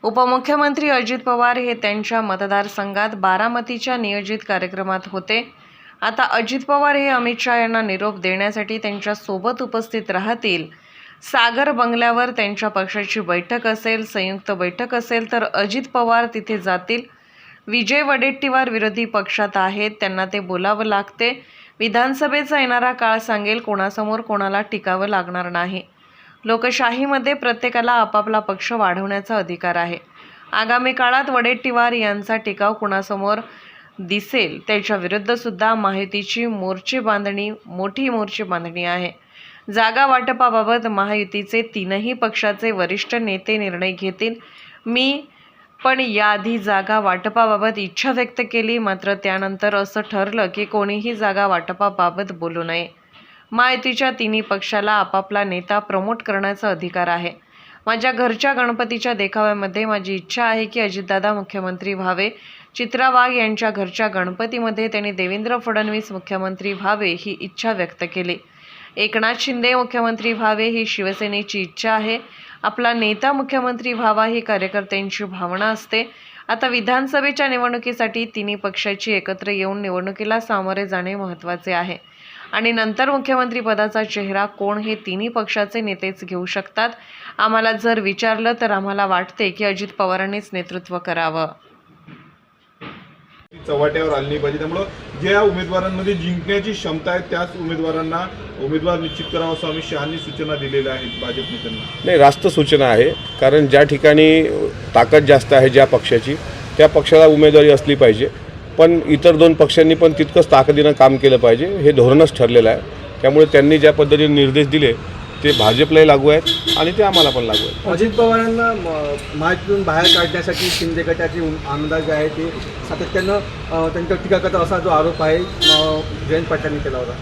उपमुख्यमंत्री अजित पवार हे त्यांच्या मतदारसंघात बारामतीच्या नियोजित कार्यक्रमात होते। आता अजित पवार हे अमित शहा यांना निरोप देण्यासाठी त्यांच्या सोबत उपस्थित राहतील। सागर बंगल्यावर त्यांच्या पक्षाची बैठक असेल, संयुक्त बैठक असेल तर अजित पवार तिथे जातील। विजय वडेट्टीवार विरोधी पक्षात आहेत, त्यांना ते बोलावं लागते। विधानसभेचा येणारा काळ सांगेल, कोणासमोर कोणाला टिकावं लागणार नाही। लोकशाहीमध्ये प्रत्येकाला आपापला पक्ष वाढवण्याचा अधिकार आहे। आगामी काळात वडेट्टीवार यांचा टिकाव कोणासमोर दिसेल त्याच्या विरुद्ध सुद्धा महायुतीची मोठी मोर्चे बांधणी आहे। जागा वाटपाबाबत महायुतीचे तीनही पक्षाचे वरिष्ठ नेते निर्णय घेतील। मी पण याआधी जागा वाटपाबाबत इच्छा व्यक्त केली, मात्र त्यानंतर असं ठरलं की कोणीही जागा वाटपाबाबत बोलू नये। महायुतीच्या तिन्ही पक्षाला आपापला नेता प्रमोट करण्याचा अधिकार आहे। माझ्या घरच्या गणपतीच्या देखाव्यामध्ये माझी इच्छा आहे की अजितदादा मुख्यमंत्री व्हावे। चित्रा वाघ यांच्या घरच्या गणपतीमध्ये त्यांनी देवेंद्र फडणवीस मुख्यमंत्री व्हावे ही इच्छा व्यक्त केली। एकनाथ शिंदे मुख्यमंत्री व्हावे ही शिवसेनेची इच्छा आहे। आपला नेता मुख्यमंत्री व्हावा ही कार्यकर्त्यांची भावना असते। आता विधानसभेच्या निवडणुकीसाठी तिन्ही पक्षाची एकत्र येऊन निवडणुकीला सामोरे जाणे महत्त्वाचे आहे आणि नंतर मुख्यमंत्री पदाचा चेहरा कोण हे तिन्ही पक्षाचे नेतेच घेऊ शकतात। आम्हाला जर विचारलं तर आम्हाला वाटते की अजित पवारांनीच नेतृत्व करावं। चव्हाट्यावर आली नाही पाहिजे, त्यामुळे ज्या उमेदवारांमध्ये जिंकण्याची क्षमता आहे त्याच उमेदवारांना उमेदवार निश्चित करावा असं अमित शहांनी सूचना दिलेल्या आहेत भाजप नेत्यांना। नाही, रास्त सूचना आहे, कारण ज्या ठिकाणी ताकद जास्त आहे ज्या पक्षाची त्या पक्षाला उमेदवारी असली पाहिजे, पण इतर दोन पक्षांनी पण तितकंच ताकदीनं काम केलं पाहिजे हे धोरणच ठरलेलं आहे। त्यामुळे त्यांनी ज्या पद्धतीने निर्देश दिले ते भाजपलाही लागू आहेत आणि ते आम्हाला पण लागू आहेत। अजित पवारांना महायुतीतून बाहेर काढण्यासाठी शिंदे गटाचे आमदार जे आहे ते सातत्यानं त्यांच्यावर टीका करतात असा जो आरोप आहे जयंत पाटलांनी केला होता।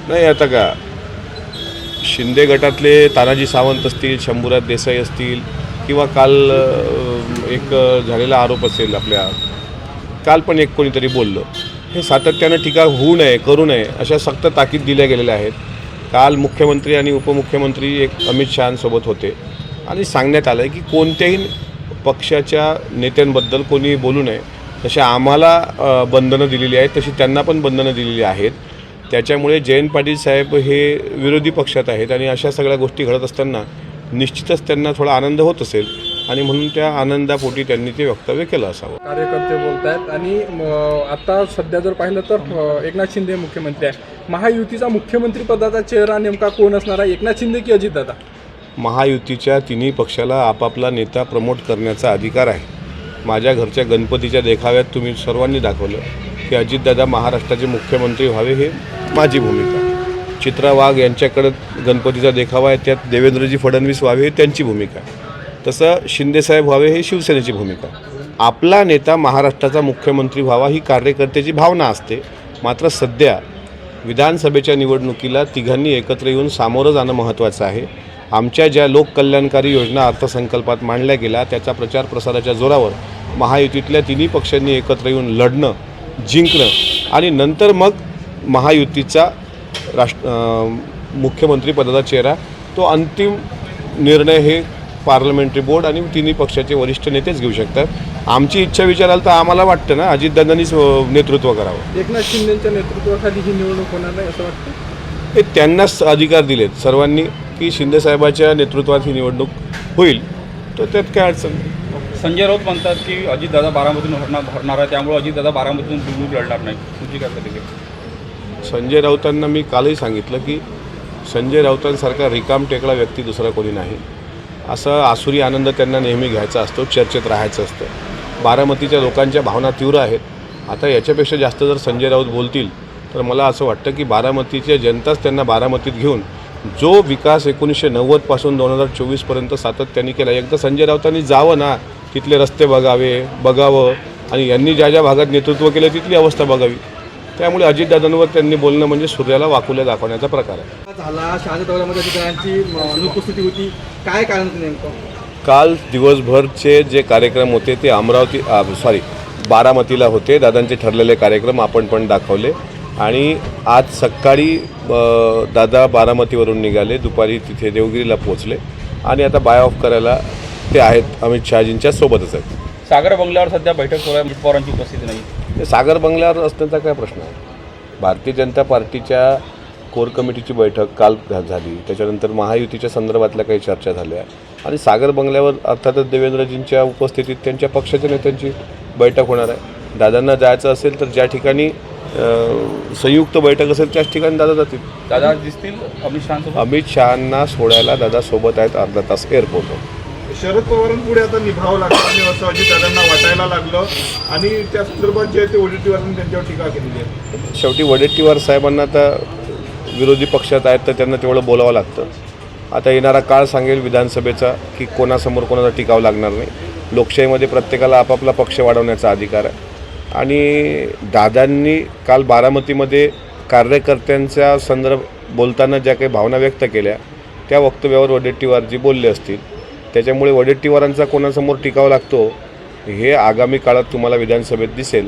नाही, आता का शिंदे गटातले तानाजी सावंत असतील, शंभूराज देसाई असतील किंवा काल एक झालेला आरोप असेल, आपल्या काल पण एक कोणीतरी बोललं, हे सातत्यानं टीका होऊ नये, करू नये अशा सक्त ताकीद दिल्या गेलेल्या आहेत। काल मुख्यमंत्री आणि उपमुख्यमंत्री एक अमित शहांसोबत होते आणि सांगण्यात आलं की कोणत्याही पक्षाच्या नेत्यांबद्दल कोणी बोलू नये। तशी आम्हाला बंधनं दिलेली आहेत, तशी त्यांना पण बंधनं दिलेली आहेत। त्याच्यामुळे जयंत पाटील साहेब हे विरोधी पक्षात आहेत आणि अशा सगळ्या गोष्टी घडत असताना निश्चितच त्यांना थोडा आनंद होत असेल आणि म्हणून त्या आनंदापोटी त्यांनी ते वक्तव्य केलं असावं। कार्यकर्ते बोलत आहेत आणि आता सध्या जर पाहिलं तर एकनाथ शिंदे मुख्यमंत्री आहे। महायुतीचा मुख्यमंत्री पदाचा चेहरा नेमका कोण असणार आहे, एकनाथ शिंदे की अजितदादा? महायुतीच्या तिन्ही पक्षाला आपापला नेता प्रमोट करण्याचा अधिकार आहे। माझ्या घरच्या गणपतीच्या देखाव्यात तुम्ही सर्वांनी दाखवलं की अजितदादा महाराष्ट्राचे मुख्यमंत्री व्हावे हे माझी भूमिका। चित्रा वाघ यांच्याकडं गणपतीचा देखावा आहे, त्यात देवेंद्रजी फडणवीस व्हावे हे त्यांची भूमिका। तसं शिंदेसाहेब व्हावे हे शिवसेनेची भूमिका। आपला नेता महाराष्ट्राचा मुख्यमंत्री व्हावा ही कार्यकर्त्याची भावना असते, मात्र सध्या विधानसभेच्या निवडणुकीला तिघांनी एकत्र येऊन सामोरं जाणं महत्त्वाचं आहे। आमच्या ज्या लोककल्याणकारी योजना अर्थसंकल्पात मांडल्या गेल्या त्याचा प्रचार प्रसाराच्या जोरावर महायुतीतल्या तिन्ही पक्षांनी एकत्र येऊन लढणं, जिंकणं आणि नंतर मग महायुतीचा मुख्यमंत्री पदाचा चेहरा तो अंतिम निर्णय हे पार्लमेंटरी बोर्ड आणि तिन्ही पक्षाचे वरिष्ठ नेतेच घेऊ शकतात। आमची इच्छा विचाराल तर आम्हाला वाटतं ना अजितदादांनीच नेतृत्व करावं। एकनाथ शिंदेच्या नेतृत्वाखाली ही निवडणूक होणार नाही असं वाटतं? हे त्यांनाच अधिकार दिलेत सर्वांनी की शिंदेसाहेबाच्या नेतृत्वात ही निवडणूक होईल, तर त्यात काय अडचण नाही। संजय राऊत म्हणतात की अजितदादा बारामतीतून हरणार आहे, त्यामुळे अजितदादा बारामतीतून निवडणूक लढणार नाही, तुमची काय प्रतिक्रिया? संजय राऊतांना मी कालही सांगितलं की संजय राऊतांसारखा रिकाम टेकडा व्यक्ती दुसरा कोणी नाही। असं आसुरी आनंद त्यांना नेहमी घ्यायचा असतो, चर्चेत राहायचं असतं। बारामतीच्या लोकांच्या भावना तीव्र आहेत। आता याच्यापेक्षा जास्त जर संजय राऊत बोलतील तर मला असं वाटतं की बारामतीच्या जनताच त्यांना बारामतीत घेऊन जो विकास 1990पासून 2024पर्यंत सातत्याने केला, एकदा संजय राऊतांनी जावं ना, तिथले रस्ते बघावं आणि यांनी ज्या ज्या भागात नेतृत्व केलं तिथली अवस्था बघावी। त्यामुळे अजितदादांवर त्यांनी बोलणं म्हणजे सूर्याला वाकुल्या दाखवण्याचा प्रकार आहे। झाला शहाच्या दौऱ्यामध्ये अधिकाऱ्यांची अनुपस्थिती होती, काय कारण नेमकं? काल दिवसभरचे जे कार्यक्रम होते ते बारामतीला होते। दादांचे ठरलेले कार्यक्रम आपण पण दाखवले आणि आज सकाळी दादा बारामतीवरून निघाले, दुपारी तिथे देवगिरीला पोहोचले आणि आता बाय ऑफ करायला ते आहेत अमित शहाजींच्या सोबतच आहेत. सागर बंगल्यावर सध्या बैठक सुरू आहे, अजित पवारांची उपस्थिती नाही. ते सागर बंगल्यावर असण्याचा काय प्रश्न आहे. भारतीय जनता पार्टीच्या कोर कमिटीची बैठक काल झाली, त्याच्यानंतर महायुतीच्या संदर्भातल्या काही चर्चा झाल्या आणि सागर बंगल्यावर अर्थातच देवेंद्रजींच्या उपस्थितीत त्यांच्या पक्षाच्या नेत्यांची बैठक होणार आहे. दादांना जायचं असेल तर ज्या ठिकाणी संयुक्त बैठक असेल त्याच ठिकाणी दादा जातील. दादा दिसतील अमित शहासोबत. अमित शहांना सोडायला दादा सोबत आहेत अर्धा तास एअरपोर्टवर. शरद पवारांपुढे आता निभावं लागतं आणि असं अजितदादांना वाटायला लागलं आणि त्या संदर्भात जे आहे ते वडेट्टीवारांनी त्यांच्यावर टीका केलेली आहे. शेवटी वडेट्टीवार साहेबांना आता विरोधी पक्षात आहेत तर त्यांना तेवढं बोलावं लागतं. आता येणारा काळ सांगेल विधानसभेचा की कोणासमोर कोणाला टिकावं लागणार नाही. लोकशाहीमध्ये प्रत्येकाला आपापला पक्ष वाढवण्याचा अधिकार आहे आणि दादांनी काल बारामतीमध्ये कार्यकर्त्यांच्या बोलताना ज्या काही भावना व्यक्त केल्या त्या वक्तव्यावर वडेट्टीवारजी बोलले असतील. त्याच्यामुळे वडेट्टीवारांचा कोणासमोर टिकावं लागतो हे आगामी काळात तुम्हाला विधानसभेत दिसेल,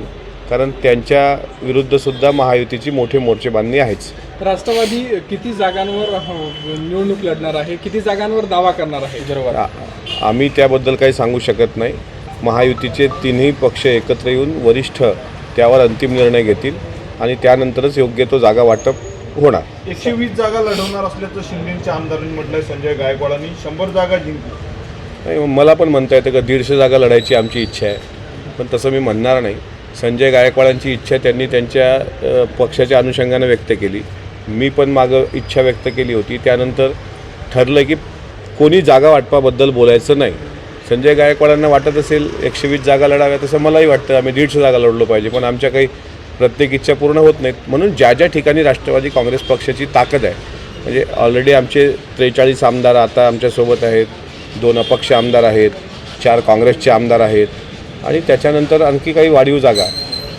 कारण त्यांच्या विरुद्धसुद्धा महायुतीची मोठी मोर्चेबांधणी आहेच. राष्ट्रवादी किती जागांवर निवडणूक लढणार आहे, किती जागांवर दावा करणार आहे विदर्भात? आम्ही त्याबद्दल काही सांगू शकत नाही. महायुतीचे तिन्ही पक्ष एकत्र येऊन वरिष्ठ त्यावर अंतिम निर्णय घेतील आणि त्यानंतरच योग्य तो जागा वाटप होणार. 120 जागा लढवणार असल्याचं शिंदेच्या आमदारांनी म्हटलंय. संजय गायकवाडांनी 100 जागा जिंकली. नाही, मला पण म्हणता येतं का 150 जागा लढायची आमची इच्छा आहे, पण तसं मी म्हणणार नाही. संजय गायकवाडांची इच्छा त्यांनी त्यांच्या पक्षाच्या अनुषंगानं व्यक्त केली. मी पण मागं इच्छा व्यक्त केली होती. त्यानंतर ठरलं की कोणी जागा वाटपाबद्दल बोलायचं नाही. संजय गायकवाडांना वाटत असेल 120 जागा लढाव्या, तसं मलाही वाटतं आम्ही 150 जागा लढलो पाहिजे, पण आमच्या काही प्रत्येक इच्छा पूर्ण होत नाहीत. म्हणून ज्या ज्या ठिकाणी राष्ट्रवादी काँग्रेस पक्षाची ताकद आहे, म्हणजे ऑलरेडी आमचे 43 आमदार आता आमच्यासोबत आहेत, 2 अपक्ष आमदार आहेत, 4 काँग्रेसचे आमदार आहेत आणि त्याच्यानंतर आणखी काही वाढीव जागा,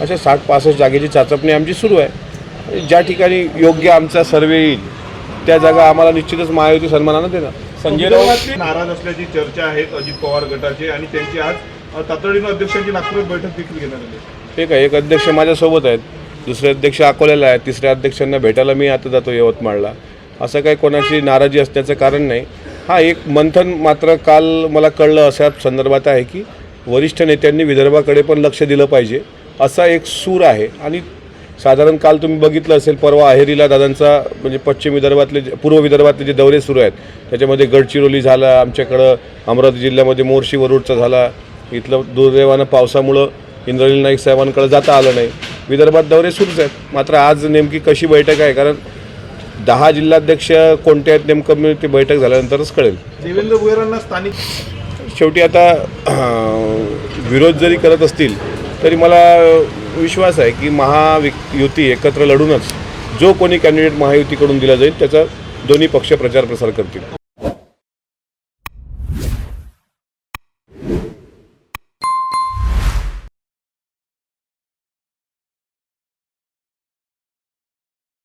अशा 60-65 जागेची चाचपणी आमची सुरू आहे. ज्या ठिकाणी योग्य आमचा सर्वे येईल त्या जागा आम्हाला निश्चितच महायुती सन्मानानं देणार. संजय राऊत नाराज असल्याची चर्चा आहे अजित पवार गटाचे आणि त्यांची आज तातडीनं अध्यक्षांची नागपुरात बैठक देखील घेण्यात आली. ठीक आहे, एक अध्यक्ष माझ्यासोबत आहेत, दुसरे अध्यक्ष अकोल्याला आहेत, तिसऱ्या अध्यक्षांना भेटायला मी आता जातो यवतमाळला. असं काही कोणाची नाराजी असण्याचं कारण नाही. हां, एक मंथन मात्र काल मला कळलं अशा संदर्भात आहे की वरिष्ठ नेत्यांनी विदर्भाकडे पण लक्ष दिलं पाहिजे असा एक सूर आहे. आणि साधारण काल तुम्ही बघितलं असेल, परवा अहेरीला दादांचा म्हणजे पश्चिम विदर्भातले पूर्व विदर्भातले जे दौरे सुरू आहेत त्याच्यामध्ये गडचिरोली झाला, आमच्याकडं अमरावती जिल्ह्यामध्ये मोर्शी वरुडचा झाला. इथलं दुर्दैवानं पावसामुळं इंद्रनील नाईक साहेबांकडे जाता आलं नाही. विदर्भात दौरे सुरूच आहेत. मात्र आज नेमकी कशी बैठक आहे, कारण 10 जिल्हाध्यक्ष कोणते आहेत नेमकं ते बैठक झाल्यानंतरच कळेल. देवेंद्र भुयारांना स्थानिक शेवटी आता विरोध जरी करत असतील तरी मला विश्वास आहे की महायुती एकत्र लढूनच जो कोणी कॅन्डिडेट महायुतीकडून दिला जाईल त्याचा दोन्ही पक्ष प्रचार प्रसार करतील.